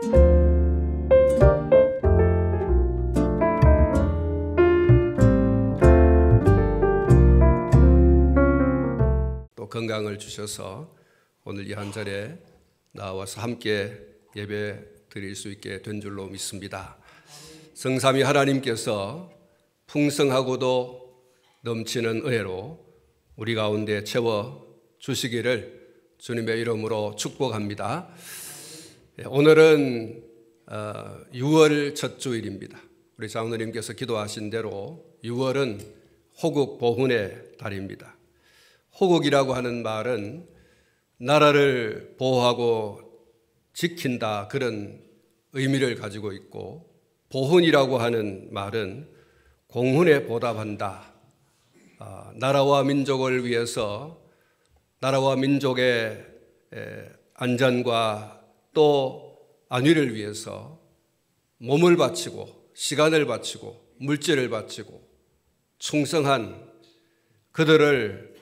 또 건강을 주셔서 오늘 이 한 자리에 나와서 함께 예배 드릴 수 있게 된 줄로 믿습니다. 성삼위 하나님께서 풍성하고도 넘치는 은혜로 우리 가운데 채워 주시기를 주님의 이름으로 축복합니다. 오늘은 6월 첫 주일입니다. 우리 장로님께서 기도하신 대로 6월은 호국 보훈의 달입니다. 호국이라고 하는 말은 나라를 보호하고 지킨다, 그런 의미를 가지고 있고, 보훈이라고 하는 말은 공훈에 보답한다. 나라와 민족을 위해서, 나라와 민족의 안전과 또 안위를 위해서 몸을 바치고 시간을 바치고 물질을 바치고 충성한 그들을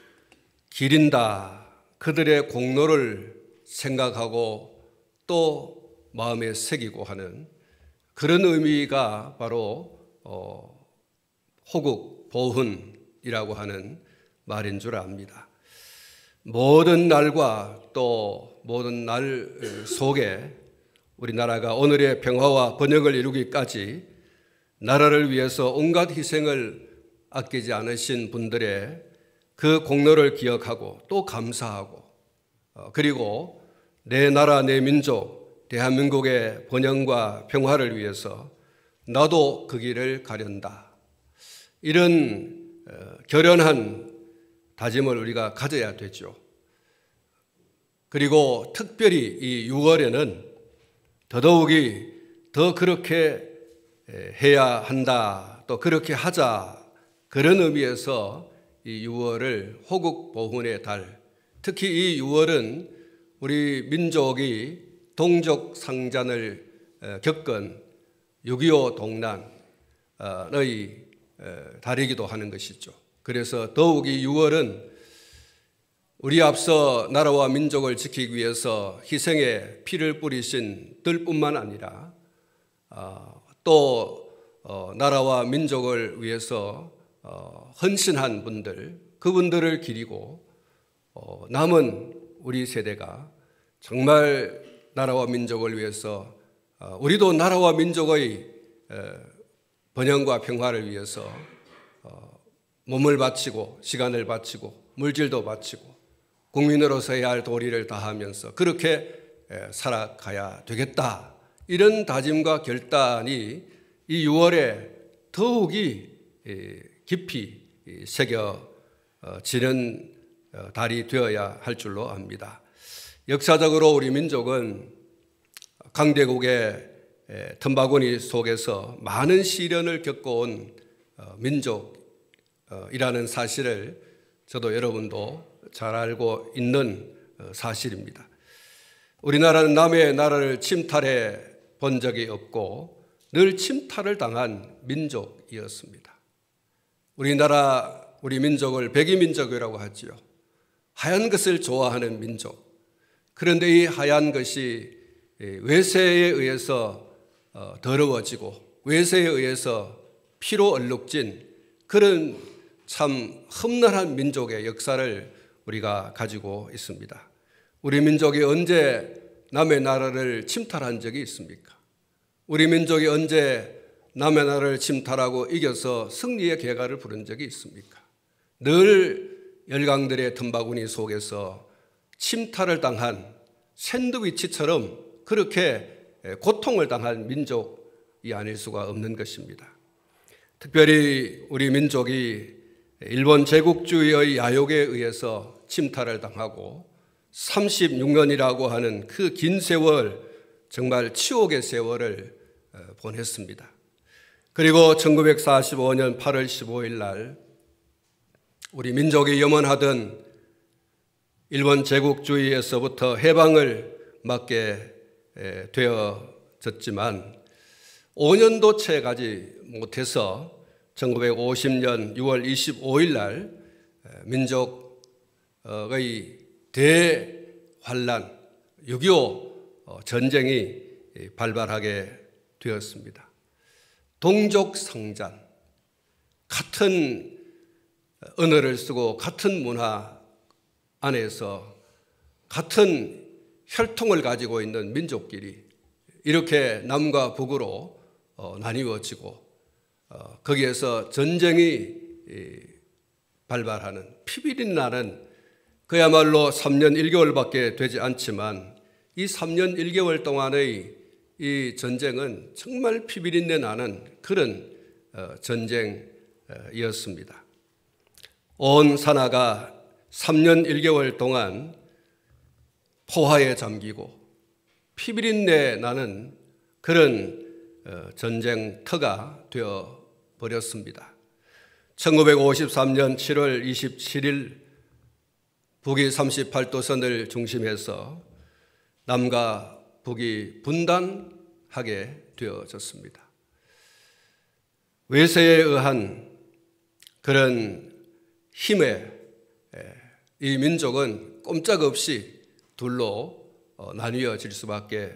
기린다, 그들의 공로를 생각하고 또 마음에 새기고 하는 그런 의미가 바로 호국 보훈이라고 하는 말인 줄 압니다. 모든 날과 또 모든 날 속에 우리나라가 오늘의 평화와 번영을 이루기까지 나라를 위해서 온갖 희생을 아끼지 않으신 분들의 그 공로를 기억하고 또 감사하고, 그리고 내 나라 내 민족 대한민국의 번영과 평화를 위해서 나도 그 길을 가련다, 이런 결연한 다짐을 우리가 가져야 되죠. 그리고 특별히 이 6월에는 더더욱이 더 그렇게 해야 한다, 또 그렇게 하자, 그런 의미에서 이 6월을 호국 보훈의 달, 특히 이 6월은 우리 민족이 동족 상잔을 겪은 6.25 동란의 달이기도 하는 것이죠. 그래서 더욱 이 6월은 우리 앞서 나라와 민족을 지키기 위해서 희생의 피를 뿌리신 들뿐만 아니라 또 나라와 민족을 위해서 헌신한 분들, 그분들을 기리고 남은 우리 세대가 정말 나라와 민족을 위해서, 우리도 나라와 민족의 번영과 평화를 위해서 몸을 바치고 시간을 바치고 물질도 바치고 국민으로서 해야 할 도리를 다하면서 그렇게 살아가야 되겠다, 이런 다짐과 결단이 이 6월에 더욱이 깊이 새겨지는 달이 되어야 할 줄로 압니다. 역사적으로 우리 민족은 강대국의 틈바구니 속에서 많은 시련을 겪어온 민족이라는 사실을 저도 여러분도 잘 알고 있는 사실입니다. 우리나라는 남의 나라를 침탈해 본 적이 없고 늘 침탈을 당한 민족이었습니다. 우리나라, 우리 민족을 백이민족이라고 하지요. 하얀 것을 좋아하는 민족. 그런데 이 하얀 것이 외세에 의해서 더러워지고 외세에 의해서 피로 얼룩진 그런 참 험난한 민족의 역사를 우리가 가지고 있습니다. 우리 민족이 언제 남의 나라를 침탈한 적이 있습니까? 우리 민족이 언제 남의 나라를 침탈하고 이겨서 승리의 개가를 부른 적이 있습니까? 늘 열강들의 틈바구니 속에서 침탈을 당한 샌드위치처럼 그렇게 고통을 당한 민족이 아닐 수가 없는 것입니다. 특별히 우리 민족이 일본 제국주의의 야욕에 의해서 침탈을 당하고 36년이라고 하는 그 긴 세월, 정말 치욕의 세월을 보냈습니다. 그리고 1945년 8월 15일 날 우리 민족이 염원하던 일본 제국주의에서부터 해방을 맞게 되어졌지만 5년도 채 가지 못해서 1950년 6월 25일 날 민족의 대환란 6.25 전쟁이 발발하게 되었습니다. 동족상잔, 같은 언어를 쓰고 같은 문화 안에서 같은 혈통을 가지고 있는 민족끼리 이렇게 남과 북으로 나뉘어지고 거기에서 전쟁이 발발하는, 피비린 나는 그야말로 3년 1개월밖에 되지 않지만 이 3년 1개월 동안의 이 전쟁은 정말 피비린내 나는 그런 전쟁이었습니다. 온 산하가 3년 1개월 동안 포화에 잠기고 피비린내 나는 그런 전쟁터가 되어 버렸습니다. 1953년 7월 27일 북위 38도선을 중심해서 남과 북이 분단하게 되어졌습니다. 외세에 의한 그런 힘에 이 민족은 꼼짝없이 둘로 나뉘어질 수밖에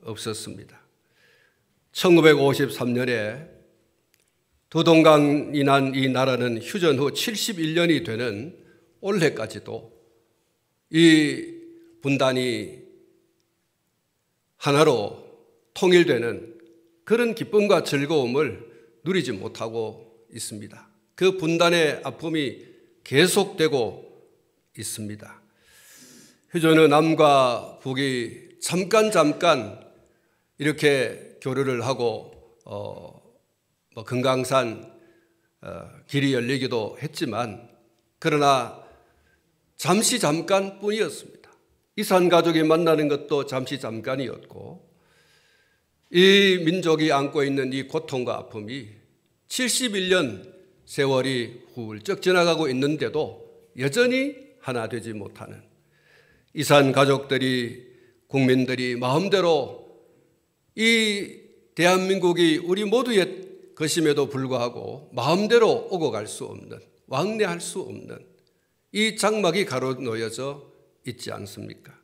없었습니다. 1953년에 두동강이 난 이 나라는 휴전 후 71년이 되는 올해까지도 이 분단이 하나로 통일되는 그런 기쁨과 즐거움을 누리지 못하고 있습니다. 그 분단의 아픔이 계속되고 있습니다. 휴전의 남과 북이 잠깐 이렇게 교류를 하고 금강산 길이 열리기도 했지만 그러나 잠깐 뿐이었습니다. 이산 가족이 만나는 것도 잠깐이었고 이 민족이 안고 있는 이 고통과 아픔이 71년 세월이 훌쩍 지나가고 있는데도 여전히 하나 되지 못하는 이산 가족들이, 국민들이 마음대로 이 대한민국이 우리 모두의 것임에도 불구하고 마음대로 오고 갈 수 없는, 왕래할 수 없는 이 장막이 가로놓여져 있지 않습니까?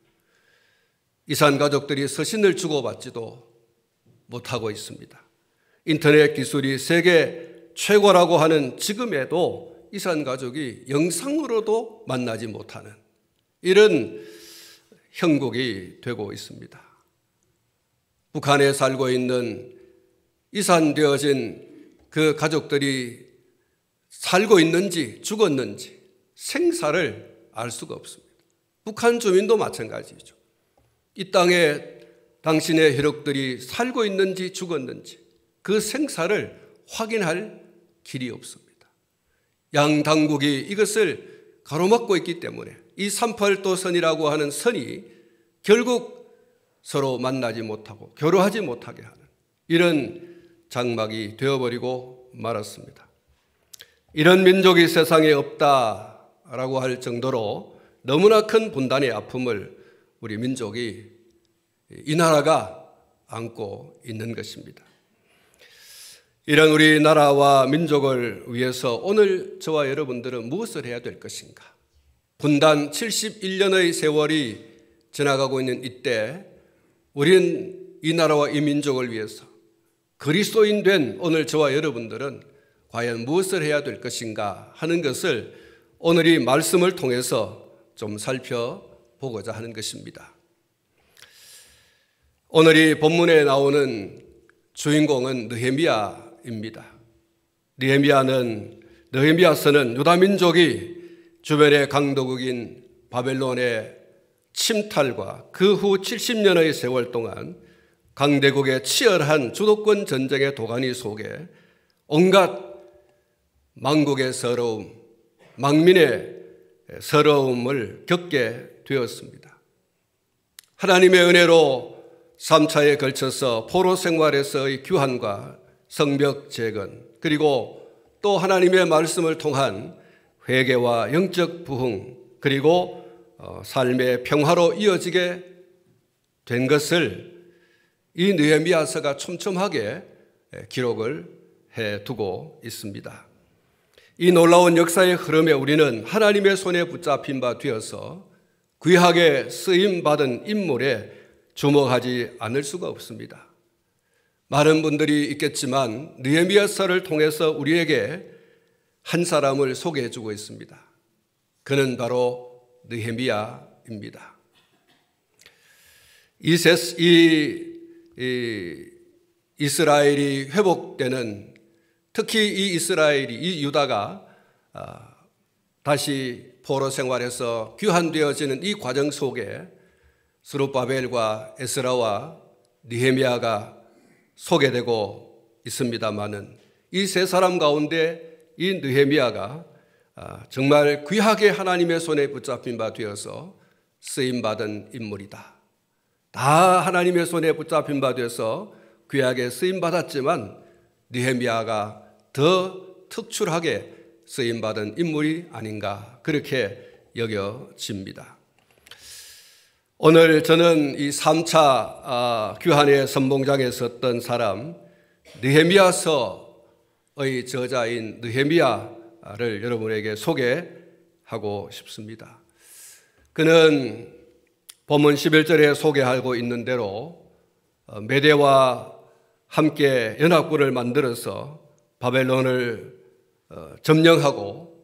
이산 가족들이 서신을 주고받지도 못하고 있습니다. 인터넷 기술이 세계 최고라고 하는 지금에도 이산 가족이 영상으로도 만나지 못하는 이런 형국이 되고 있습니다. 북한에 살고 있는 이산되어진 그 가족들이 살고 있는지 죽었는지 생사를 알 수가 없습니다. 북한 주민도 마찬가지죠. 이 땅에 당신의 혈육들이 살고 있는지 죽었는지 그 생사를 확인할 길이 없습니다. 양 당국이 이것을 가로막고 있기 때문에 이 38도선이라고 하는 선이 결국 서로 만나지 못하고 교류하지 못하게 하는 이런 장막이 되어버리고 말았습니다. 이런 민족이 세상에 없다라고 할 정도로 너무나 큰 분단의 아픔을 우리 민족이, 이 나라가 안고 있는 것입니다. 이런 우리나라와 민족을 위해서 오늘 저와 여러분들은 무엇을 해야 될 것인가? 분단 71년의 세월이 지나가고 있는 이때 우리는 이 나라와 이 민족을 위해서 그리스도인 된 오늘 저와 여러분들은 과연 무엇을 해야 될 것인가 하는 것을 오늘 이 말씀을 통해서 좀 살펴보고자 하는 것입니다. 오늘 이 본문에 나오는 주인공은 느헤미야입니다. 느헤미야서는 유다 민족이 주변의 강도국인 바벨론의 침탈과 그 후 70년의 세월 동안 강대국의 치열한 주도권 전쟁의 도가니 속에 온갖 망국의 서러움, 망민의 서러움을 겪게 되었습니다. 하나님의 은혜로 3차에 걸쳐서 포로 생활에서의 규환과 성벽 재건, 그리고 또 하나님의 말씀을 통한 회개와 영적 부흥, 그리고 삶의 평화로 이어지게 된 것을 이 느헤미야서가 촘촘하게 기록을 해두고 있습니다. 이 놀라운 역사의 흐름에 우리는 하나님의 손에 붙잡힌 바 되어서 귀하게 쓰임받은 인물의 주목하지 않을 수가 없습니다. 많은 분들이 있겠지만 느헤미야서를 통해서 우리에게 한 사람을 소개해 주고 있습니다. 그는 바로 느헤미야입니다. 이스라엘이 회복되는, 특히 이 유다가 다시 포로 생활에서 귀환되어지는 이 과정 속에 스룹바벨과 에스라와 느헤미야가 소개되고 있습니다마는 이 세 사람 가운데 이 느헤미야가 정말 귀하게 하나님의 손에 붙잡힌 바 되어서 쓰임받은 인물이다. 다 하나님의 손에 붙잡힌 바 되어서 귀하게 쓰임받았지만 느헤미야가 더 특출하게 쓰임받은 인물이 아닌가, 그렇게 여겨집니다. 오늘 저는 이 3차 귀환의 선봉장에 섰던 사람 느헤미야서의 저자인 느헤미야를 여러분에게 소개하고 싶습니다. 그는 본문 11절에 소개하고 있는 대로 메대와 함께 연합군을 만들어서 바벨론을 점령하고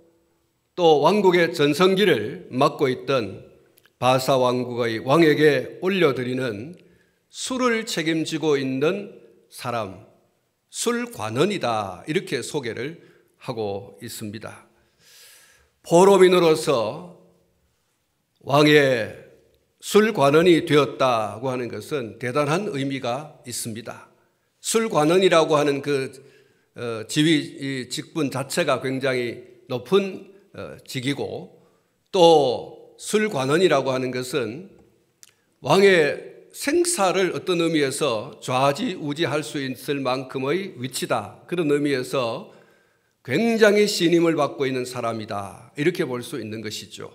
또 왕국의 전성기를 맡고 있던 바사 왕국의 왕에게 올려드리는 술을 책임지고 있는 사람, 술관원이다, 이렇게 소개를 하고 있습니다. 포로민으로서 왕의 술관원이 되었다고 하는 것은 대단한 의미가 있습니다. 술관원이라고 하는 그 지위 직분 자체가 굉장히 높은 직이고, 또 술관원이라고 하는 것은 왕의 생사를 어떤 의미에서 좌지우지할 수 있을 만큼의 위치다, 그런 의미에서 굉장히 신임을 받고 있는 사람이다, 이렇게 볼 수 있는 것이죠.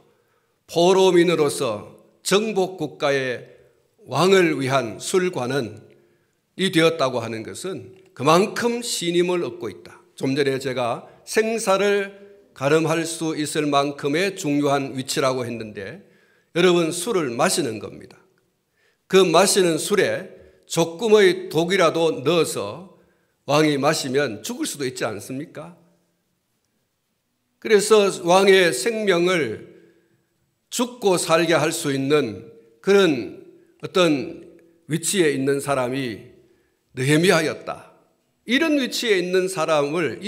포로민으로서 정복 국가의 왕을 위한 술관원이 되었다고 하는 것은 그만큼 신임을 얻고 있다. 좀 전에 제가 생사를 가름할 수 있을 만큼의 중요한 위치라고 했는데, 여러분, 술을 마시는 겁니다. 그 마시는 술에 조금의 독이라도 넣어서 왕이 마시면 죽을 수도 있지 않습니까? 그래서 왕의 생명을 죽고 살게 할 수 있는 그런 어떤 위치에 있는 사람이 느헤미야였다. 이런 위치에 있는 사람을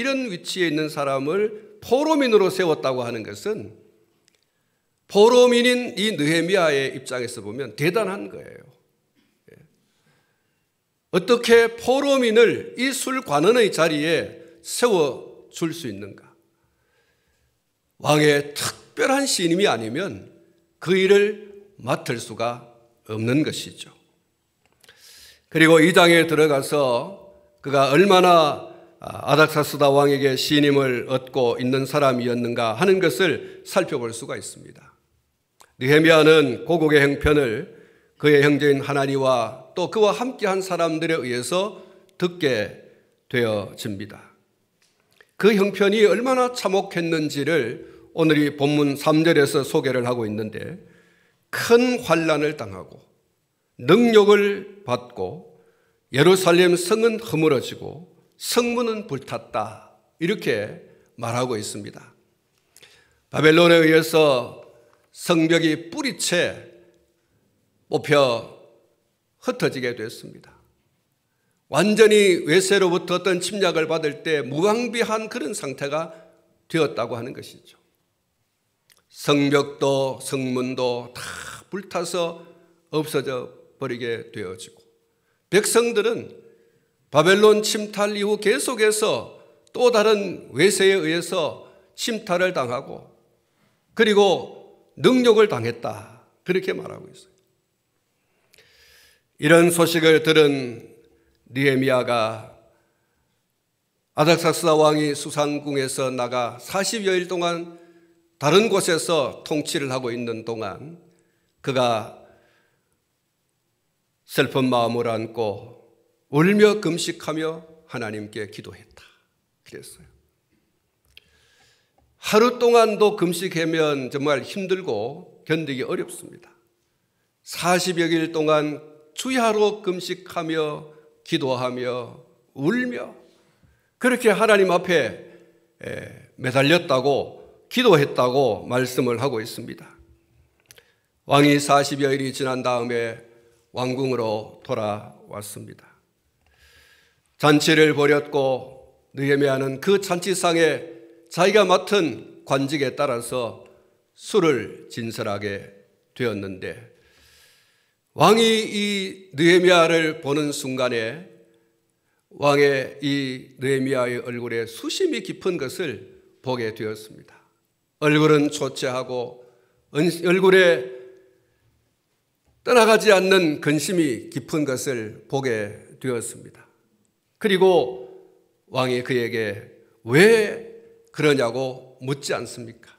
포로민으로 세웠다고 하는 것은 포로민인 이 느헤미야의 입장에서 보면 대단한 거예요. 어떻게 포로민을 이 술관원의 자리에 세워줄 수 있는가? 왕의 특별한 신임이 아니면 그 일을 맡을 수가 없는 것이죠. 그리고 이 장에 들어가서 그가 얼마나 아닥사스다 왕에게 신임을 얻고 있는 사람이었는가 하는 것을 살펴볼 수가 있습니다. 느헤미야는 고국의 형편을 그의 형제인 하나니와 또 그와 함께한 사람들에 의해서 듣게 되어집니다. 그 형편이 얼마나 참혹했는지를 오늘 이 본문 3절에서 소개를 하고 있는데, 큰 환난을 당하고 능욕을 받고 예루살렘 성은 허물어지고 성문은 불탔다, 이렇게 말하고 있습니다. 바벨론에 의해서 성벽이 뿌리채 뽑혀 흩어지게 됐습니다. 완전히 외세로부터 어떤 침략을 받을 때 무방비한 그런 상태가 되었다고 하는 것이죠. 성벽도 성문도 다 불타서 없어져 버리게 되어지고, 백성들은 바벨론 침탈 이후 계속해서 또 다른 외세에 의해서 침탈을 당하고 그리고 능욕을 당했다, 그렇게 말하고 있어요. 이런 소식을 들은 느헤미야가 아닥사스다 왕이 수산궁에서 나가 40여일 동안 다른 곳에서 통치를 하고 있는 동안 그가 슬픈 마음을 안고 울며 금식하며 하나님께 기도했다, 그랬어요. 하루 동안도 금식하면 정말 힘들고 견디기 어렵습니다. 40여 일 동안 주야로 금식하며 기도하며 울며 그렇게 하나님 앞에 매달렸다고 기도했다고 말씀을 하고 있습니다. 왕이 40여일이 지난 다음에 왕궁으로 돌아왔습니다. 잔치를 벌였고 느헤미야는 그 잔치상에 자기가 맡은 관직에 따라서 술을 진설하게 되었는데 왕이 이 느헤미야를 보는 순간에 왕의 이 느헤미야의 얼굴에 수심이 깊은 것을 보게 되었습니다. 얼굴은 초췌하고 얼굴에 떠나가지 않는 근심이 깊은 것을 보게 되었습니다. 그리고 왕이 그에게 왜 그러냐고 묻지 않습니까?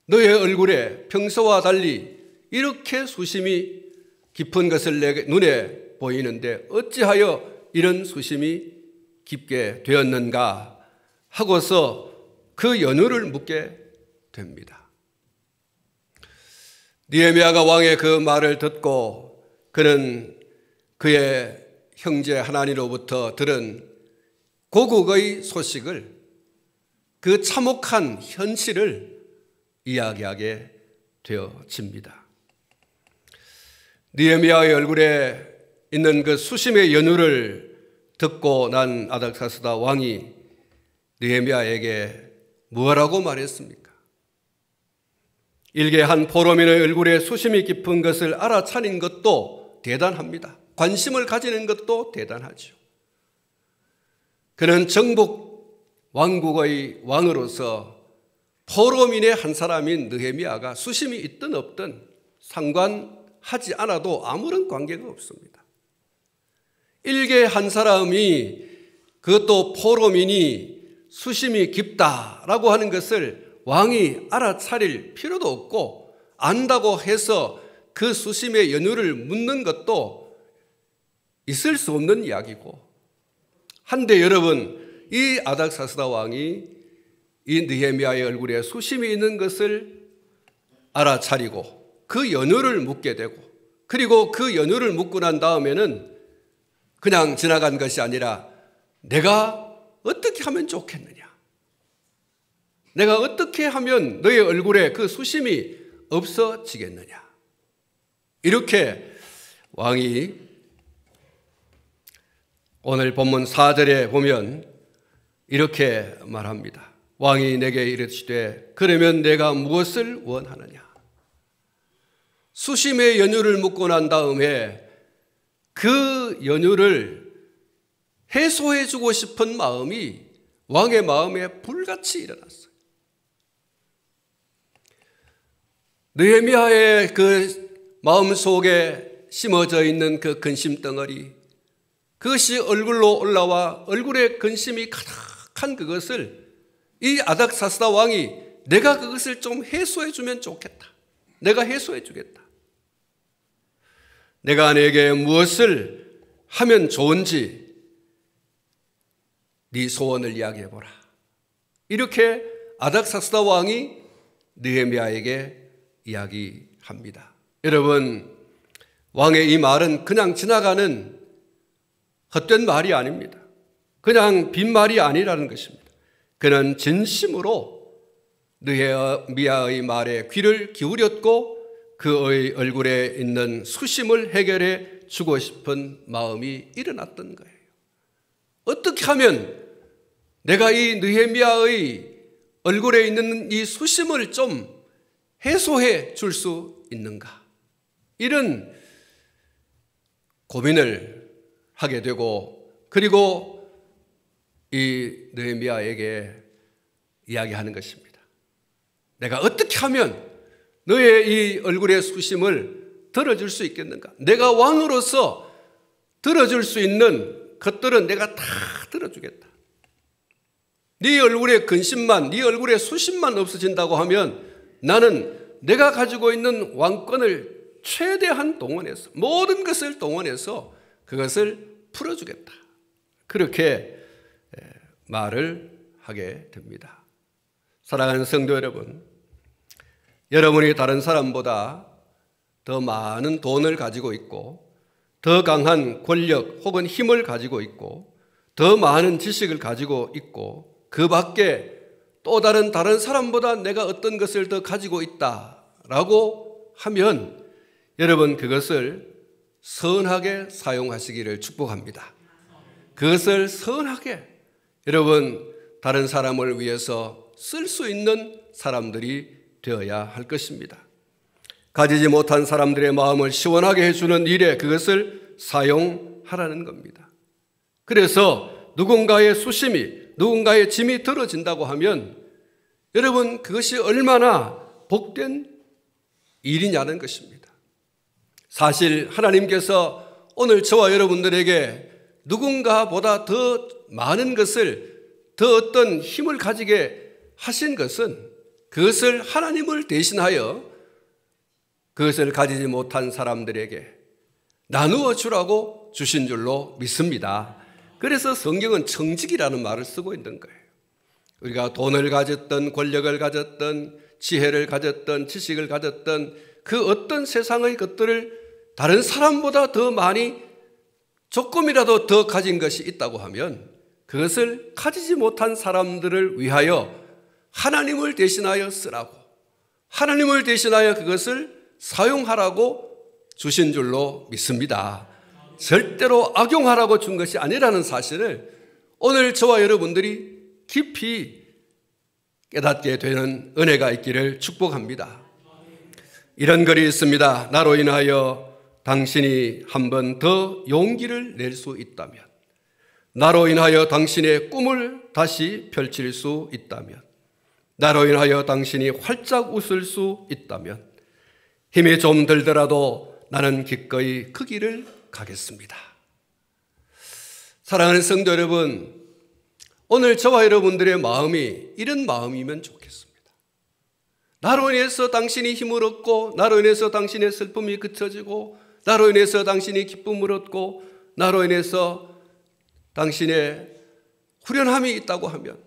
너의 얼굴에 평소와 달리 이렇게 수심이 깊은 것을 내 눈에 보이는데 어찌하여 이런 수심이 깊게 되었는가 하고서 그 연유를 묻게 됩니다. 느헤미야가 왕의 그 말을 듣고 그는 그의 형제 하나니로부터 들은 고국의 소식을 그 참혹한 현실을 이야기하게 되어집니다. 느헤미야의 얼굴에 있는 그 수심의 연유를 듣고 난 아닥사스다 왕이 느헤미야에게 무엇라고 말했습니까? 일개 한 포로민의 얼굴에 수심이 깊은 것을 알아차린 것도 대단합니다. 관심을 가지는 것도 대단하죠. 그는 정복 왕국의 왕으로서 포로민의 한 사람인 느헤미야가 수심이 있든 없든 상관하지 않아도 아무런 관계가 없습니다. 일개 한 사람이 그것도 포로민이 수심이 깊다라고 하는 것을 왕이 알아차릴 필요도 없고 안다고 해서 그 수심의 연유를 묻는 것도 있을 수 없는 이야기고 한데 여러분 이 아닥사스다 왕이 이 느헤미야의 얼굴에 수심이 있는 것을 알아차리고 그 연유를 묻게 되고 그리고 그 연유를 묻고 난 다음에는 그냥 지나간 것이 아니라 내가 어떻게 하면 좋겠느냐 내가 어떻게 하면 너의 얼굴에 그 수심이 없어지겠느냐 이렇게 왕이 오늘 본문 4절에 보면 이렇게 말합니다. 왕이 내게 이르시되 그러면 내가 무엇을 원하느냐 수심의 연유를 묻고 난 다음에 그 연유를 해소해 주고 싶은 마음이 왕의 마음에 불같이 일어났어요. 느헤미야의 그 마음속에 심어져 있는 그 근심 덩어리 그것이 얼굴로 올라와 얼굴에 근심이 가득한 그것을 이 아닥사스다 왕이 내가 그것을 좀 해소해 주면 좋겠다. 내가 해소해 주겠다. 내가 너에게 무엇을 하면 좋은지 네 소원을 이야기해 보라. 이렇게 아닥사스다 왕이 느헤미야에게 이야기합니다. 여러분, 왕의 이 말은 그냥 지나가는 헛된 말이 아닙니다. 그냥 빈말이 아니라는 것입니다. 그는 진심으로 느헤미야의 말에 귀를 기울였고 그의 얼굴에 있는 수심을 해결해 주고 싶은 마음이 일어났던 거예요. 어떻게 하면 내가 이 느헤미야의 얼굴에 있는 이 수심을 좀 해소해 줄 수 있는가? 이런 고민을 하게 되고 그리고 이 느헤미야에게 이야기하는 것입니다. 내가 어떻게 하면 너의 이 얼굴의 수심을 들어줄 수 있겠는가? 내가 왕으로서 들어줄 수 있는 것들은 내가 다 들어주겠다. 네 얼굴의 근심만, 네 얼굴의 수심만 없어진다고 하면 나는 내가 가지고 있는 왕권을 최대한 동원해서 모든 것을 동원해서 그것을 풀어주겠다. 그렇게 말을 하게 됩니다. 사랑하는 성도 여러분, 여러분이 다른 사람보다 더 많은 돈을 가지고 있고 더 강한 권력 혹은 힘을 가지고 있고 더 많은 지식을 가지고 있고 그 밖에 또 다른 사람보다 내가 어떤 것을 더 가지고 있다라고 하면 여러분 그것을 선하게 사용하시기를 축복합니다. 그것을 선하게 여러분 다른 사람을 위해서 쓸 수 있는 사람들이 되어야 할 것입니다. 가지지 못한 사람들의 마음을 시원하게 해주는 일에 그것을 사용하라는 겁니다. 그래서 누군가의 수심이, 누군가의 짐이 들어진다고 하면 여러분 그것이 얼마나 복된 일이냐는 것입니다. 사실 하나님께서 오늘 저와 여러분들에게 누군가보다 더 많은 것을, 더 어떤 힘을 가지게 하신 것은 그것을 하나님을 대신하여 그것을 가지지 못한 사람들에게 나누어 주라고 주신 줄로 믿습니다. 그래서 성경은 청직이라는 말을 쓰고 있는 거예요. 우리가 돈을 가졌던, 권력을 가졌던, 지혜를 가졌던, 지식을 가졌던 그 어떤 세상의 것들을 다른 사람보다 더 많이 조금이라도 더 가진 것이 있다고 하면 그것을 가지지 못한 사람들을 위하여 하나님을 대신하여 쓰라고, 하나님을 대신하여 그것을 사용하라고 주신 줄로 믿습니다. 절대로 악용하라고 준 것이 아니라는 사실을 오늘 저와 여러분들이 깊이 깨닫게 되는 은혜가 있기를 축복합니다. 이런 글이 있습니다. 나로 인하여 당신이 한 번 더 용기를 낼 수 있다면, 나로 인하여 당신의 꿈을 다시 펼칠 수 있다면, 나로 인하여 당신이 활짝 웃을 수 있다면 힘이 좀 들더라도 나는 기꺼이 그 길을 가겠습니다. 사랑하는 성도 여러분, 오늘 저와 여러분들의 마음이 이런 마음이면 좋겠습니다. 나로 인해서 당신이 힘을 얻고, 나로 인해서 당신의 슬픔이 그쳐지고, 나로 인해서 당신이 기쁨을 얻고, 나로 인해서 당신의 후련함이 있다고 하면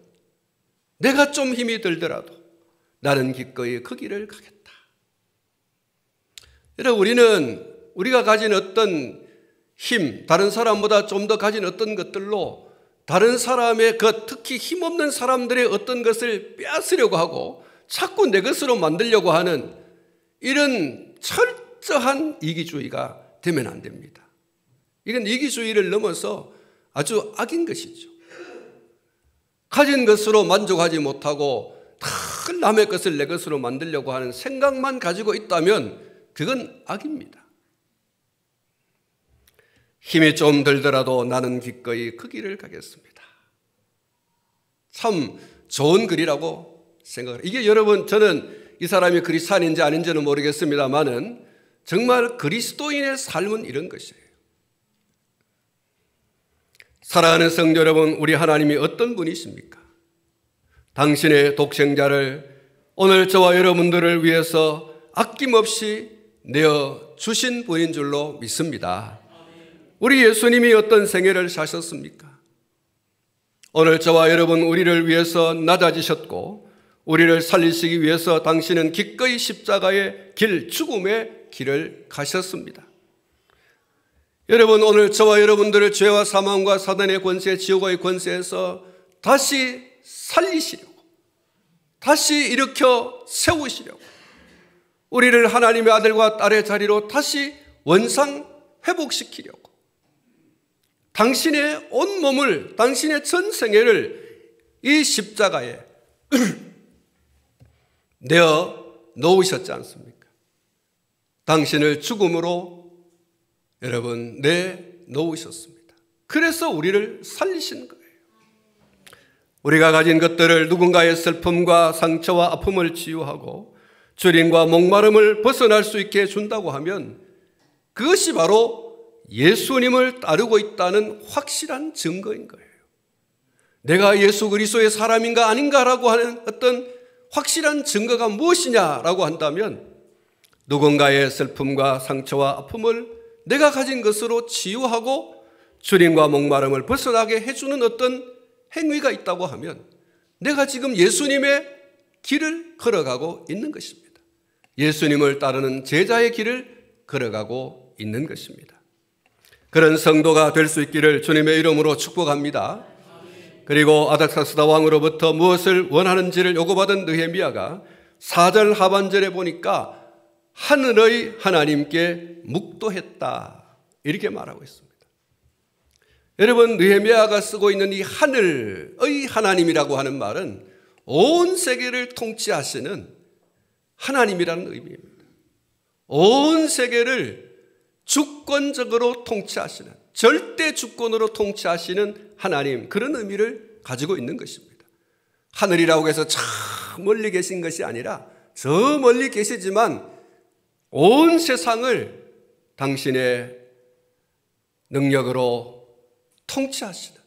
내가 좀 힘이 들더라도 나는 기꺼이 그 길을 가겠다. 여러분, 우리가 가진 어떤 힘, 다른 사람보다 좀 더 가진 어떤 것들로 다른 사람의 특히 힘없는 사람들의 어떤 것을 빼앗으려고 하고 자꾸 내 것으로 만들려고 하는 이런 철저한 이기주의가 되면 안 됩니다. 이건 이기주의를 넘어서 아주 악인 것이죠. 가진 것으로 만족하지 못하고 다 남의 것을 내 것으로 만들려고 하는 생각만 가지고 있다면 그건 악입니다. 힘이 좀 들더라도 나는 기꺼이 그 길을 가겠습니다. 참 좋은 글이라고 생각을 해요. 이게 여러분, 저는 이 사람이 그리스도인인지 아닌지는 모르겠습니다만은 정말 그리스도인의 삶은 이런 것이에요. 사랑하는 성도 여러분, 우리 하나님이 어떤 분이십니까? 당신의 독생자를 오늘 저와 여러분들을 위해서 아낌없이 내어 주신 분인 줄로 믿습니다. 우리 예수님이 어떤 생애를 사셨습니까? 오늘 저와 여러분 우리를 위해서 낮아지셨고 우리를 살리시기 위해서 당신은 기꺼이 십자가의 길, 죽음의 길을 가셨습니다. 여러분, 오늘 저와 여러분들을 죄와 사망과 사단의 권세, 지옥의 권세에서 다시 살리시려고, 다시 일으켜 세우시려고, 우리를 하나님의 아들과 딸의 자리로 다시 원상 회복시키려고 당신의 온몸을, 당신의 전 생애를 이 십자가에 내어 놓으셨지 않습니까? 당신을 죽음으로 여러분 내놓으셨습니다. 그래서 우리를 살리신 거예요. 우리가 가진 것들을, 누군가의 슬픔과 상처와 아픔을 치유하고 주림과 목마름을 벗어날 수 있게 준다고 하면 그것이 바로 예수님을 따르고 있다는 확실한 증거인 거예요. 내가 예수 그리스도의 사람인가 아닌가라고 하는 어떤 확실한 증거가 무엇이냐라고 한다면 누군가의 슬픔과 상처와 아픔을 내가 가진 것으로 치유하고 주림과 목마름을 벗어나게 해주는 어떤 행위가 있다고 하면 내가 지금 예수님의 길을 걸어가고 있는 것입니다. 예수님을 따르는 제자의 길을 걸어가고 있는 것입니다. 그런 성도가 될 수 있기를 주님의 이름으로 축복합니다. 그리고 아닥사스다 왕으로부터 무엇을 원하는지를 요구받은 느헤미야가 4절 하반절에 보니까 하늘의 하나님께 묵도했다 이렇게 말하고 있습니다. 여러분, 느헤미야가 쓰고 있는 이 하늘의 하나님이라고 하는 말은 온 세계를 통치하시는 하나님이라는 의미입니다. 온 세계를 주권적으로 통치하시는, 절대 주권으로 통치하시는 하나님, 그런 의미를 가지고 있는 것입니다. 하늘이라고 해서 저 멀리 계신 것이 아니라 저 멀리 계시지만 온 세상을 당신의 능력으로 통치하시는,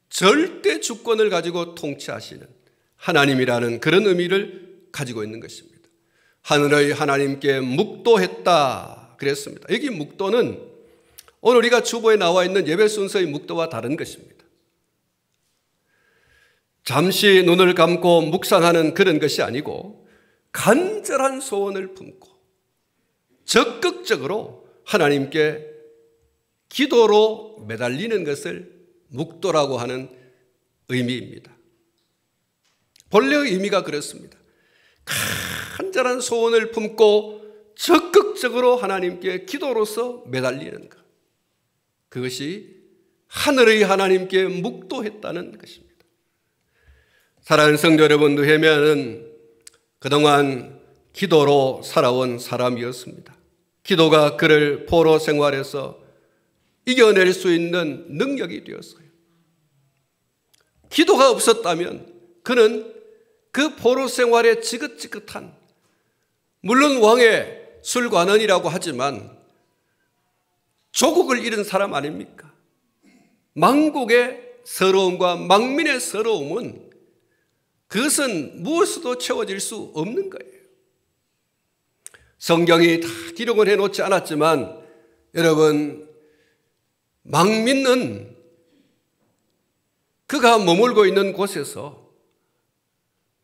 절대 주권을 가지고 통치하시는 하나님이라는 그런 의미를 가지고 있는 것입니다. 하늘의 하나님께 묵도했다 그랬습니다. 여기 묵도는 오늘 우리가 주보에 나와 있는 예배 순서의 묵도와 다른 것입니다. 잠시 눈을 감고 묵상하는 그런 것이 아니고 간절한 소원을 품고 적극적으로 하나님께 기도로 매달리는 것을 묵도라고 하는 의미입니다. 본래의 의미가 그렇습니다. 간절한 소원을 품고 적극적으로 하나님께 기도로서 매달리는 것, 그것이 하늘의 하나님께 묵도했다는 것입니다. 사랑하는 성도 여러분, 느헤미야는 그동안 기도로 살아온 사람이었습니다. 기도가 그를 포로 생활에서 이겨낼 수 있는 능력이 되었어요. 기도가 없었다면 그는 그 포로 생활의 지긋지긋한, 물론 왕의 술관원이라고 하지만 조국을 잃은 사람 아닙니까? 망국의 서러움과 망민의 서러움은 그것은 무엇으로도 채워질 수 없는 거예요. 성경이 다 기록을 해놓지 않았지만 여러분, 망민은 그가 머물고 있는 곳에서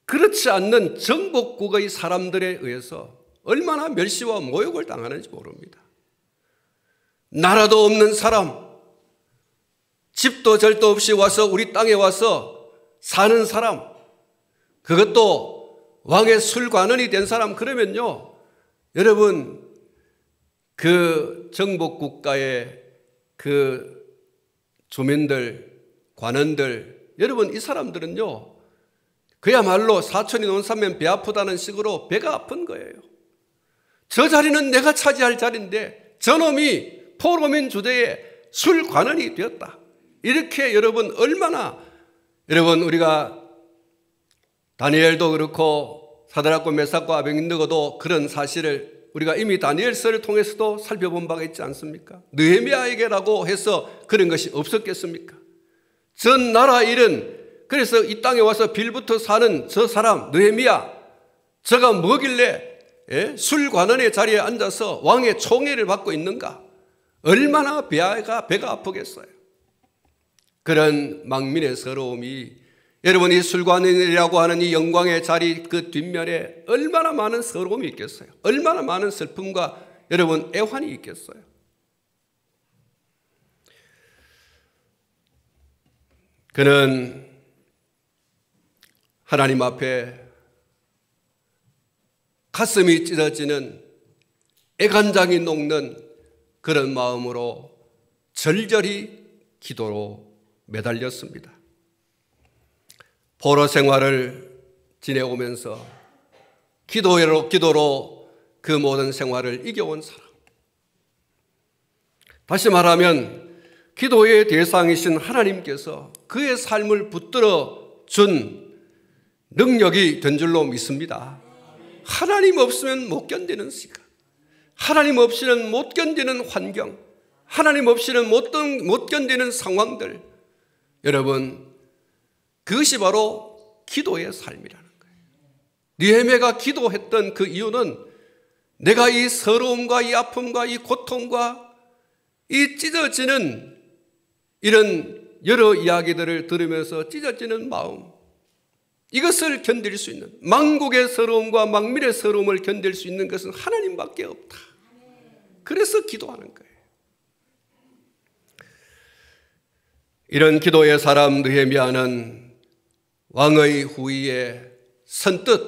그렇지 않는 정복국의 사람들에 의해서 얼마나 멸시와 모욕을 당하는지 모릅니다. 나라도 없는 사람, 집도 절도 없이 와서 우리 땅에 와서 사는 사람, 그것도 왕의 술관원이 된 사람, 그러면요, 여러분, 그 정복국가의 그 주민들, 관원들, 여러분, 이 사람들은요, 그야말로 사촌이 논사면 배 아프다는 식으로 배가 아픈 거예요. 저 자리는 내가 차지할 자리인데 저놈이 포로민 주제에 술관원이 되었다. 이렇게 여러분, 얼마나, 여러분, 우리가 다니엘도 그렇고 사드락과 메삭과 아벳느고도 그런 사실을 우리가 이미 다니엘서를 통해서도 살펴본 바가 있지 않습니까? 느헤미야에게라고 해서 그런 것이 없었겠습니까? 전 나라 일은, 그래서 이 땅에 와서 빌부터 사는 저 사람 느헤미야, 저가 뭐길래 술관원의 자리에 앉아서 왕의 총애를 받고 있는가? 얼마나 배가 아프겠어요. 그런 망민의 서러움이, 여러분, 이 술관원이라고 하는 이 영광의 자리 그 뒷면에 얼마나 많은 서러움이 있겠어요. 얼마나 많은 슬픔과 여러분 애환이 있겠어요. 그는 하나님 앞에 가슴이 찢어지는, 애간장이 녹는 그런 마음으로 절절히 기도로 매달렸습니다. 포로 생활을 지내오면서 기도로 그 모든 생활을 이겨온 사람. 다시 말하면 기도의 대상이신 하나님께서 그의 삶을 붙들어 준 능력이 된 줄로 믿습니다. 하나님 없으면 못 견디는 시간, 하나님 없이는 못 견디는 환경, 하나님 없이는 못 견디는 상황들, 여러분, 그것이 바로 기도의 삶이라는 거예요. 느헤미야가 기도했던 그 이유는 내가 이 서러움과 이 아픔과 이 고통과 이 찢어지는 이런 여러 이야기들을 들으면서 찢어지는 마음, 이것을 견딜 수 있는, 망국의 서러움과 망밀의 서러움을 견딜 수 있는 것은 하나님밖에 없다. 그래서 기도하는 거예요. 이런 기도의 사람 느헤미야는 왕의 후위에 선뜻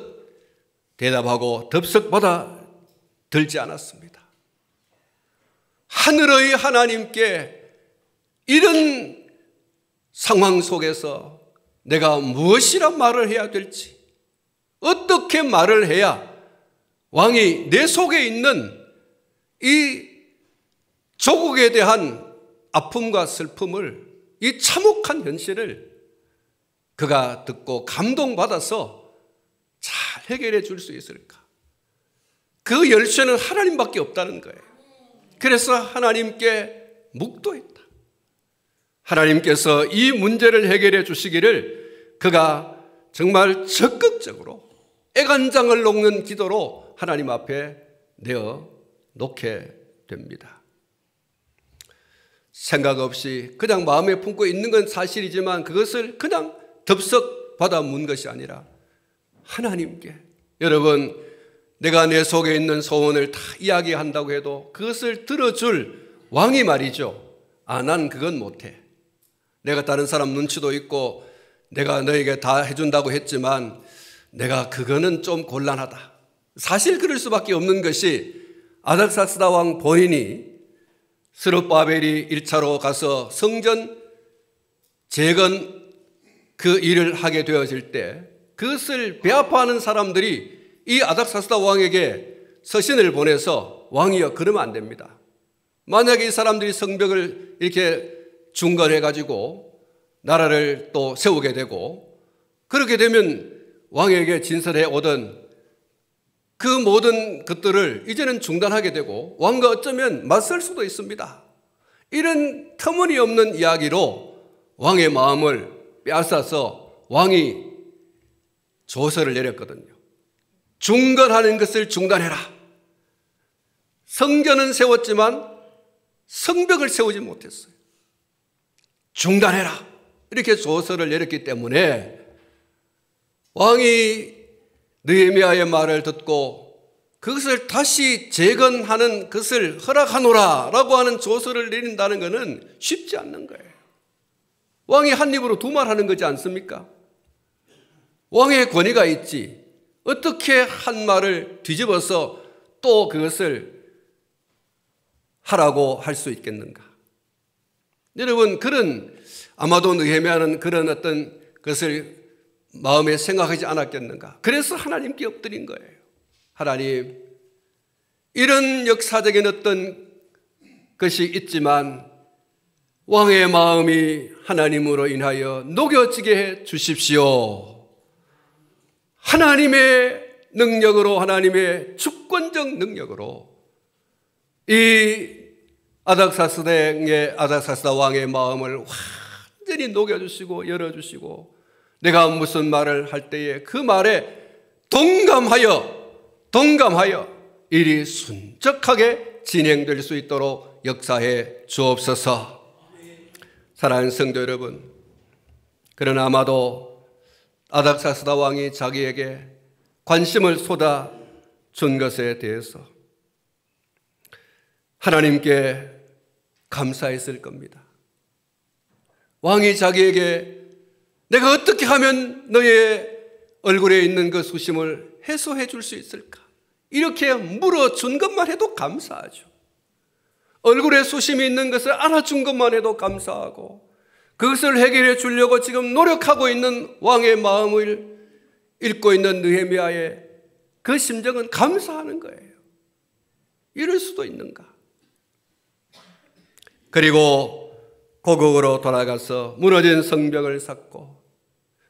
대답하고 덥석 받아들지 않았습니다. 하늘의 하나님께 이런 상황 속에서 내가 무엇이라 말을 해야 될지, 어떻게 말을 해야 왕이 내 속에 있는 이 조국에 대한 아픔과 슬픔을, 이 참혹한 현실을 그가 듣고 감동받아서 잘 해결해 줄 수 있을까? 그 열쇠는 하나님밖에 없다는 거예요. 그래서 하나님께 묵도했다. 하나님께서 이 문제를 해결해 주시기를 그가 정말 적극적으로 애간장을 녹는 기도로 하나님 앞에 내어 놓게 됩니다. 생각 없이 그냥 마음에 품고 있는 건 사실이지만 그것을 그냥 덥석 받아 문 것이 아니라 하나님께, 여러분, 내가 내 속에 있는 소원을 다 이야기한다고 해도 그것을 들어줄 왕이 말이죠. 난 그건 못해. 내가 다른 사람 눈치도 있고 내가 너에게 다 해준다고 했지만 내가 그거는 좀 곤란하다. 사실 그럴 수밖에 없는 것이 아닥사스다 왕 본인이 스룹바벨이 1차로 가서 성전 재건 그 일을 하게 되어질 때 그것을 배아파하는 사람들이 이 아닥사스다 왕에게 서신을 보내서 왕이여 그러면 안 됩니다. 만약에 이 사람들이 성벽을 이렇게 중건해가지고 나라를 또 세우게 되고 그렇게 되면 왕에게 진설해 오던 그 모든 것들을 이제는 중단하게 되고 왕과 어쩌면 맞설 수도 있습니다. 이런 터무니없는 이야기로 왕의 마음을 빼앗아서 왕이 조서를 내렸거든요. 중건하는 것을 중단해라. 성전은 세웠지만 성벽을 세우지 못했어요. 중단해라. 이렇게 조서를 내렸기 때문에 왕이 느헤미야의 말을 듣고 그것을 다시 재건하는 것을 허락하노라 라고 하는 조서를 내린다는 것은 쉽지 않는 거예요. 왕이 한 입으로 두 말 하는 거지 않습니까? 왕의 권위가 있지 어떻게 한 말을 뒤집어서 또 그것을 하라고 할 수 있겠는가? 여러분, 아마도 느헤미야는 그런 어떤 것을 마음에 생각하지 않았겠는가? 그래서 하나님께 엎드린 거예요. 하나님, 이런 역사적인 어떤 것이 있지만 왕의 마음이 하나님으로 인하여 녹여지게 해 주십시오. 하나님의 능력으로, 하나님의 주권적 능력으로 이 아닥사스다 왕의 마음을 완전히 녹여주시고 열어주시고 내가 무슨 말을 할 때에 그 말에 동감하여 일이 순적하게 진행될 수 있도록 역사해 주옵소서. 사랑하는 성도 여러분, 그러나 아마도 아닥사스다 왕이 자기에게 관심을 쏟아준 것에 대해서 하나님께 감사했을 겁니다. 왕이 자기에게 내가 어떻게 하면 너의 얼굴에 있는 그 수심을 해소해 줄 수 있을까? 이렇게 물어준 것만 해도 감사하죠. 얼굴에 수심이 있는 것을 알아준 것만 해도 감사하고 그것을 해결해 주려고 지금 노력하고 있는 왕의 마음을 읽고 있는 느헤미야의 그 심정은 감사하는 거예요. 이럴 수도 있는가? 그리고 고국으로 돌아가서 무너진 성벽을 쌓고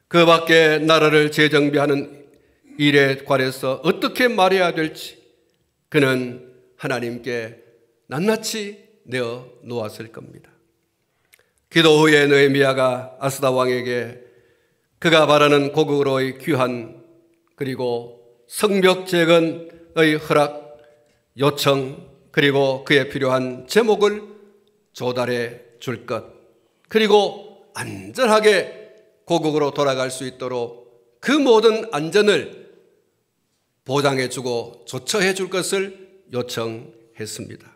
그 밖에 나라를 재정비하는 일에 관해서 어떻게 말해야 될지 그는 하나님께 낱낱이 내어 놓았을 겁니다. 기도 후에 느헤미야가 아스다 왕에게 그가 바라는 고국으로의 귀환 그리고 성벽 재건의 허락 요청 그리고 그에 필요한 제목을 조달해 줄 것 그리고 안전하게 고국으로 돌아갈 수 있도록 그 모든 안전을 보장해 주고 조처해 줄 것을 요청했습니다.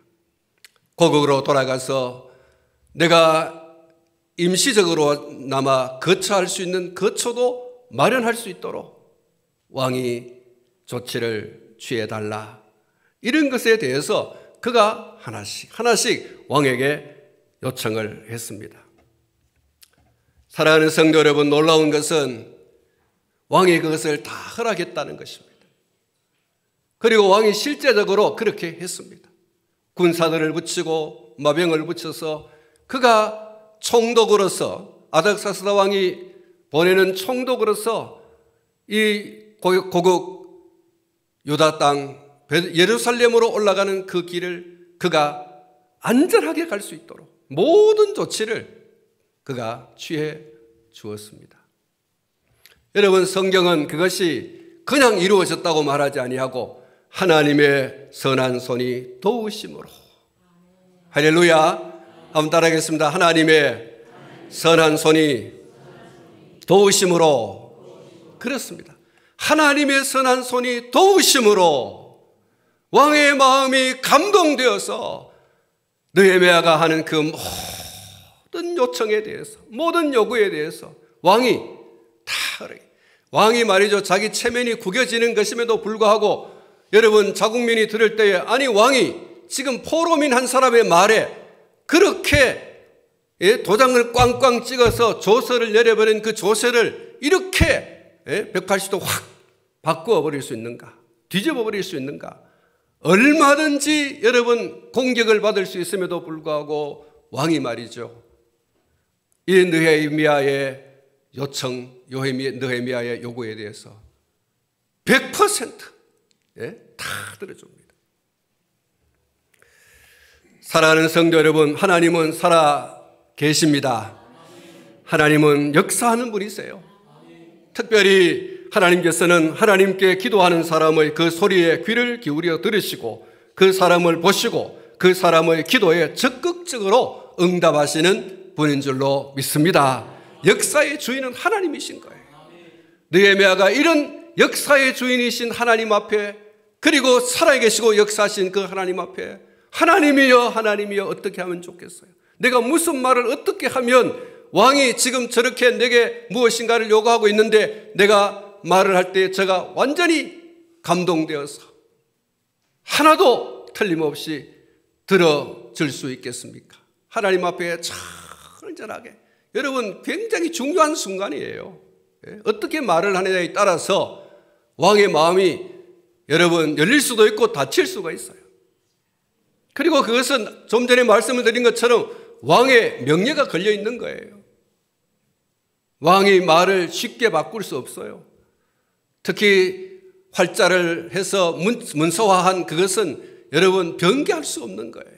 고국으로 돌아가서 내가 임시적으로나마 거처할 수 있는 거처도 마련할 수 있도록 왕이 조치를 취해달라. 이런 것에 대해서 그가 하나씩 왕에게 요청을 했습니다. 사랑하는 성도 여러분, 놀라운 것은 왕이 그것을 다 허락했다는 것입니다. 그리고 왕이 실제적으로 그렇게 했습니다. 군사들을 붙이고 마병을 붙여서 그가 총독으로서, 아닥사스다 왕이 보내는 총독으로서 이 고국 유다 땅 예루살렘으로 올라가는 그 길을 그가 안전하게 갈 수 있도록 모든 조치를 그가 취해 주었습니다. 여러분, 성경은 그것이 그냥 이루어졌다고 말하지 아니하고 하나님의 선한 손이 도우심으로. 할렐루야. 한번 따라하겠습니다. 하나님의 선한 손이 도우심으로. 그렇습니다. 하나님의 선한 손이 도우심으로 왕의 마음이 감동되어서 느헤미야가 하는 그 모든 요청에 대해서, 모든 요구에 대해서 왕이 왕이 말이죠, 자기 체면이 구겨지는 것임에도 불구하고 여러분, 자국민이 들을 때에 아니 왕이 지금 포로민 한 사람의 말에 그렇게 도장을 꽝꽝 찍어서 조서를 내려버린 그 조서를 이렇게 180도 확 바꾸어 버릴 수 있는가, 뒤집어 버릴 수 있는가. 얼마든지 여러분 공격을 받을 수 있음에도 불구하고 왕이 말이죠, 이 느헤미야의 요청, 느헤미야의 요구에 대해서 100% 다 들어줍니다. 사랑하는 성도 여러분, 하나님은 살아 계십니다. 하나님은 역사하는 분이세요. 특별히 하나님께서는 하나님께 기도하는 사람의 그 소리에 귀를 기울여 들으시고 그 사람을 보시고 그 사람의 기도에 적극적으로 응답하시는 분인 줄로 믿습니다. 역사의 주인은 하나님이신 거예요. 느헤미야가 이런 역사의 주인이신 하나님 앞에, 그리고 살아계시고 역사하신 그 하나님 앞에 하나님이여 하나님이여 어떻게 하면 좋겠어요? 내가 무슨 말을 어떻게 하면 왕이 지금 저렇게 내게 무엇인가를 요구하고 있는데 내가 말을 할 때 제가 완전히 감동되어서 하나도 틀림없이 들어줄 수 있겠습니까? 하나님 앞에 철저하게. 여러분, 굉장히 중요한 순간이에요. 어떻게 말을 하느냐에 따라서 왕의 마음이 여러분 열릴 수도 있고 닫힐 수가 있어요. 그리고 그것은 좀 전에 말씀을 드린 것처럼 왕의 명예가 걸려 있는 거예요. 왕이 말을 쉽게 바꿀 수 없어요. 특히 활자를 해서 문서화한 그것은 여러분 변개할 수 없는 거예요.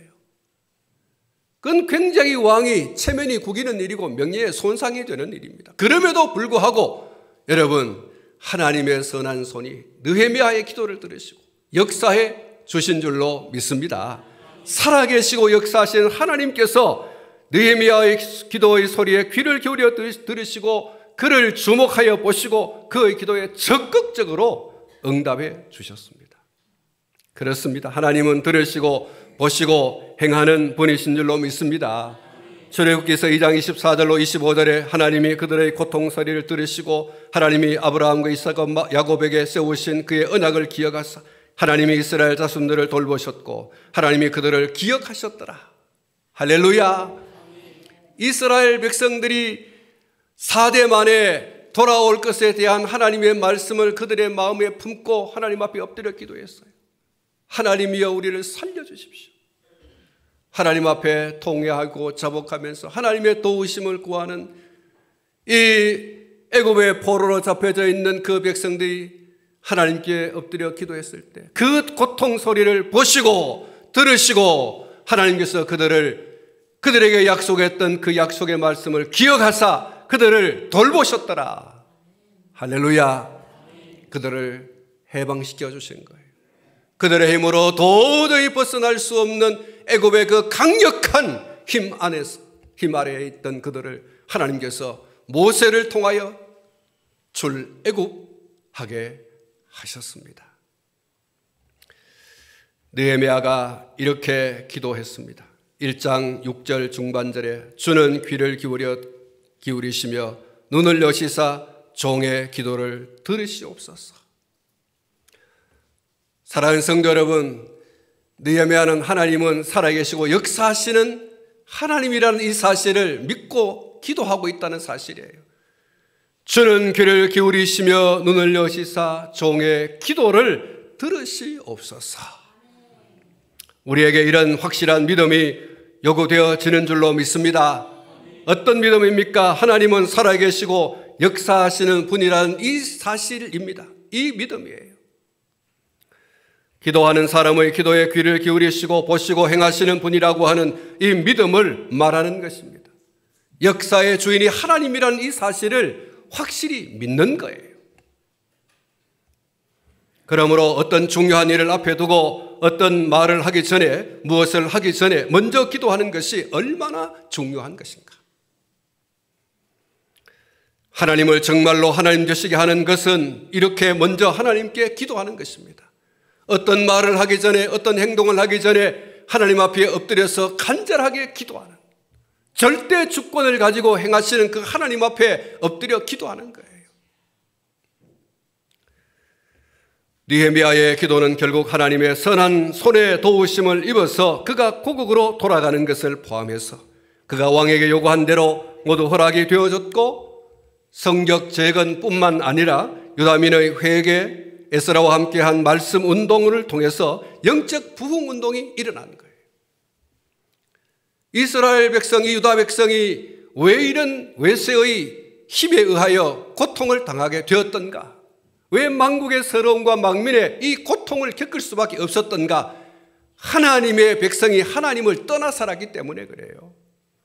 그건 굉장히 왕이 체면이 구기는 일이고 명예에 손상이 되는 일입니다. 그럼에도 불구하고 여러분, 하나님의 선한 손이 느헤미야의 기도를 들으시고 역사해 주신 줄로 믿습니다. 살아계시고 역사하시는 하나님께서 느헤미야의 기도의 소리에 귀를 기울여 들으시고 그를 주목하여 보시고 그의 기도에 적극적으로 응답해 주셨습니다. 그렇습니다. 하나님은 들으시고 보시고 행하는 분이신 줄로 믿습니다. 출애굽기서 2장 24절로 25절에 하나님이 그들의 고통 소리를 들으시고 하나님이 아브라함과 이삭과 야곱에게 세우신 그의 언약을 기억하사 하나님이 이스라엘 자손들을 돌보셨고 하나님이 그들을 기억하셨더라. 할렐루야. 이스라엘 백성들이 4대 만에 돌아올 것에 대한 하나님의 말씀을 그들의 마음에 품고 하나님 앞에 엎드려 기도했어요. 하나님이여 우리를 살려주십시오. 하나님 앞에 통회하고 자복하면서 하나님의 도우심을 구하는 이 애굽의 포로로 잡혀져 있는 그 백성들이 하나님께 엎드려 기도했을 때 그 고통 소리를 보시고 들으시고 하나님께서 그들에게 약속했던 그 약속의 말씀을 기억하사 그들을 돌보셨더라. 할렐루야. 그들을 해방시켜 주신 거예요. 그들의 힘으로 도저히 벗어날 수 없는 애굽의 그 강력한 힘 아래에 있던 그들을 하나님께서 모세를 통하여 출애굽하게 하셨습니다. 느헤미야가 이렇게 기도했습니다. 1장 6절 중반절에 주는 귀를 기울여 기울이시며 눈을 여시사 종의 기도를 들으시옵소서. 사랑하는 성도 여러분, 느헤미야는 하나님은 살아계시고 역사하시는 하나님이라는 이 사실을 믿고 기도하고 있다는 사실이에요. 주는 귀를 기울이시며 눈을 여시사 종의 기도를 들으시옵소서. 우리에게 이런 확실한 믿음이 요구되어지는 줄로 믿습니다. 어떤 믿음입니까? 하나님은 살아계시고 역사하시는 분이라는 이 사실입니다. 이 믿음이에요. 기도하는 사람의 기도에 귀를 기울이시고 보시고 행하시는 분이라고 하는 이 믿음을 말하는 것입니다. 역사의 주인이 하나님이라는 이 사실을 확실히 믿는 거예요. 그러므로 어떤 중요한 일을 앞에 두고 어떤 말을 하기 전에, 무엇을 하기 전에 먼저 기도하는 것이 얼마나 중요한 것인가. 하나님을 정말로 하나님 되시게 하는 것은 이렇게 먼저 하나님께 기도하는 것입니다. 어떤 말을 하기 전에, 어떤 행동을 하기 전에 하나님 앞에 엎드려서 간절하게 기도하는, 절대 주권을 가지고 행하시는 그 하나님 앞에 엎드려 기도하는 거예요. 느헤미야의 기도는 결국 하나님의 선한 손에 도우심을 입어서 그가 고국으로 돌아가는 것을 포함해서 그가 왕에게 요구한 대로 모두 허락이 되어졌고, 성적 재건뿐만 아니라 유다민의 회개, 에스라와 함께한 말씀 운동을 통해서 영적 부흥 운동이 일어난 거예요. 이스라엘 백성이, 유다 백성이 왜 이런 외세의 힘에 의하여 고통을 당하게 되었던가? 왜 만국의 서러움과 망민의 이 고통을 겪을 수밖에 없었던가? 하나님의 백성이 하나님을 떠나 살았기 때문에 그래요.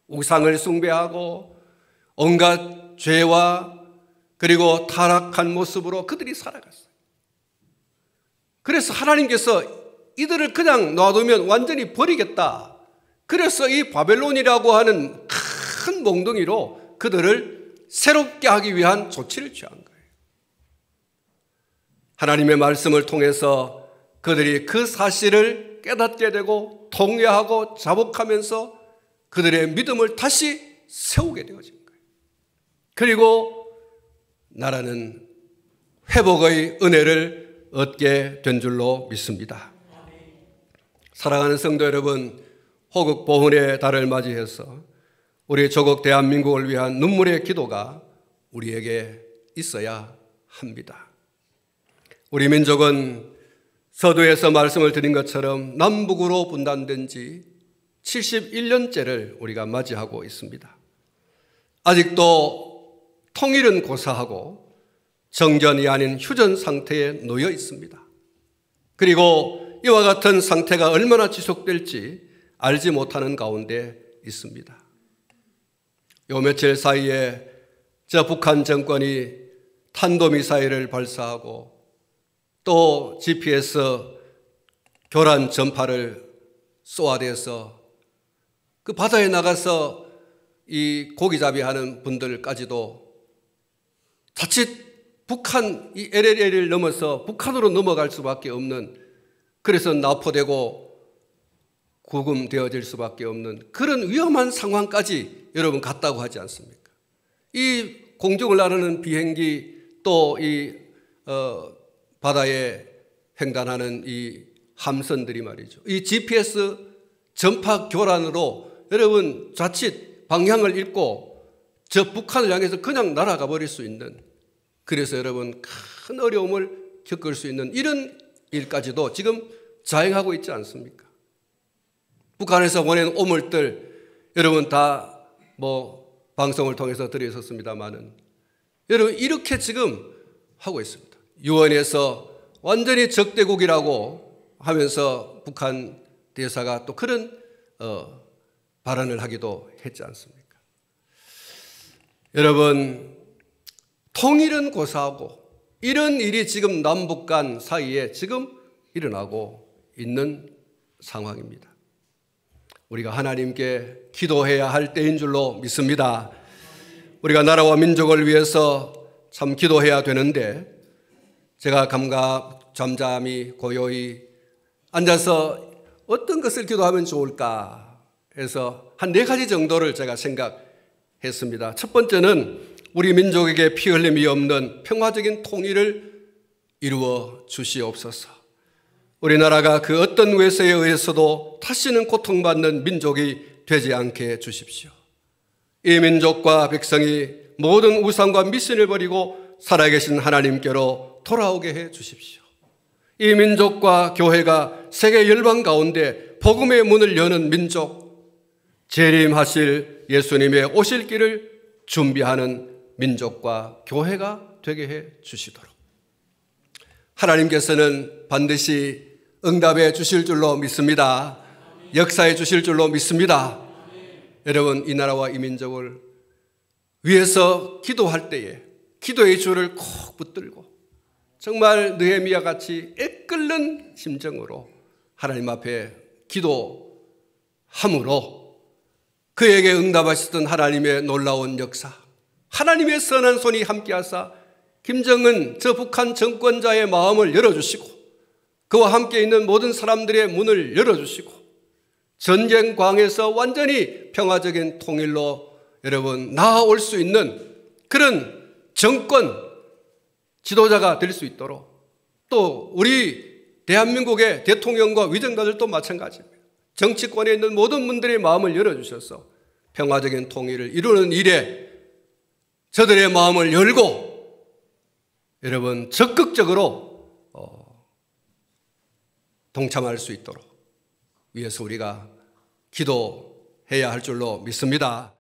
우상을 숭배하고 온갖 죄와 그리고 타락한 모습으로 그들이 살아갔어요. 그래서 하나님께서 이들을 그냥 놔두면 완전히 버리겠다. 그래서 이 바벨론이라고 하는 큰 몽둥이로 그들을 새롭게 하기 위한 조치를 취한 거예요. 하나님의 말씀을 통해서 그들이 그 사실을 깨닫게 되고 통회하고 자복하면서 그들의 믿음을 다시 세우게 되어진 거예요. 그리고 나라는 회복의 은혜를 얻게 된 줄로 믿습니다. 사랑하는 성도 여러분, 호국 보훈의 달을 맞이해서 우리 조국 대한민국을 위한 눈물의 기도가 우리에게 있어야 합니다. 우리 민족은 서두에서 말씀을 드린 것처럼 남북으로 분단된 지 71년째를 우리가 맞이하고 있습니다. 아직도 통일은 고사하고 정전이 아닌 휴전 상태에 놓여 있습니다. 그리고 이와 같은 상태가 얼마나 지속될지 알지 못하는 가운데 있습니다. 요 며칠 사이에 저 북한 정권이 탄도미사일을 발사하고 또 GPS 교란 전파를 쏘아대서 그 바다에 나가서 이 고기잡이 하는 분들까지도 자칫 북한 이 LLL을 넘어서 북한으로 넘어갈 수밖에 없는, 그래서 납포되고 구금되어질 수밖에 없는 그런 위험한 상황까지 여러분 갔다고 하지 않습니까? 이 공중을 나르는 비행기 또 이 바다에 횡단하는 이 함선들이 말이죠. 이 GPS 전파 교란으로 여러분 자칫 방향을 잃고 저 북한을 향해서 그냥 날아가 버릴 수 있는, 그래서 여러분 큰 어려움을 겪을 수 있는 이런 일까지도 지금 자행하고 있지 않습니까? 북한에서 보낸 오물들 여러분 다 뭐 방송을 통해서 들으셨습니다만은 여러분 이렇게 지금 하고 있습니다. 유엔에서 완전히 적대국이라고 하면서 북한 대사가 또 그런 발언을 하기도 했지 않습니까? 여러분 통일은 고사하고 이런 일이 지금 남북 간 사이에 지금 일어나고 있는 상황입니다. 우리가 하나님께 기도해야 할 때인 줄로 믿습니다. 우리가 나라와 민족을 위해서 참 기도해야 되는데 제가 잠잠히 고요히 앉아서 어떤 것을 기도하면 좋을까 해서 한 4가지 정도를 제가 생각해 했습니다. 첫 번째는 우리 민족에게 피 흘림이 없는 평화적인 통일을 이루어 주시옵소서. 우리나라가 그 어떤 외세에 의해서도 다시는 고통받는 민족이 되지 않게 해 주십시오. 이 민족과 백성이 모든 우상과 미신을 버리고 살아계신 하나님께로 돌아오게 해 주십시오. 이 민족과 교회가 세계 열방 가운데 복음의 문을 여는 민족, 재림하실 예수님의 오실 길을 준비하는 민족과 교회가 되게 해 주시도록 하나님께서는 반드시 응답해 주실 줄로 믿습니다. 역사해 주실 줄로 믿습니다. 여러분, 이 나라와 이 민족을 위해서 기도할 때에 기도의 줄을 콕 붙들고 정말 느헤미야 같이 애끓는 심정으로 하나님 앞에 기도함으로 그에게 응답하셨던 하나님의 놀라운 역사, 하나님의 선한 손이 함께하사 김정은 저 북한 정권자의 마음을 열어주시고 그와 함께 있는 모든 사람들의 문을 열어주시고 전쟁광에서 완전히 평화적인 통일로 여러분 나아올 수 있는 그런 정권 지도자가 될 수 있도록, 또 우리 대한민국의 대통령과 위정자들도 마찬가지입니다. 정치권에 있는 모든 분들의 마음을 열어주셔서 평화적인 통일을 이루는 일에 저들의 마음을 열고 여러분 적극적으로 동참할 수 있도록 위해서 우리가 기도해야 할 줄로 믿습니다.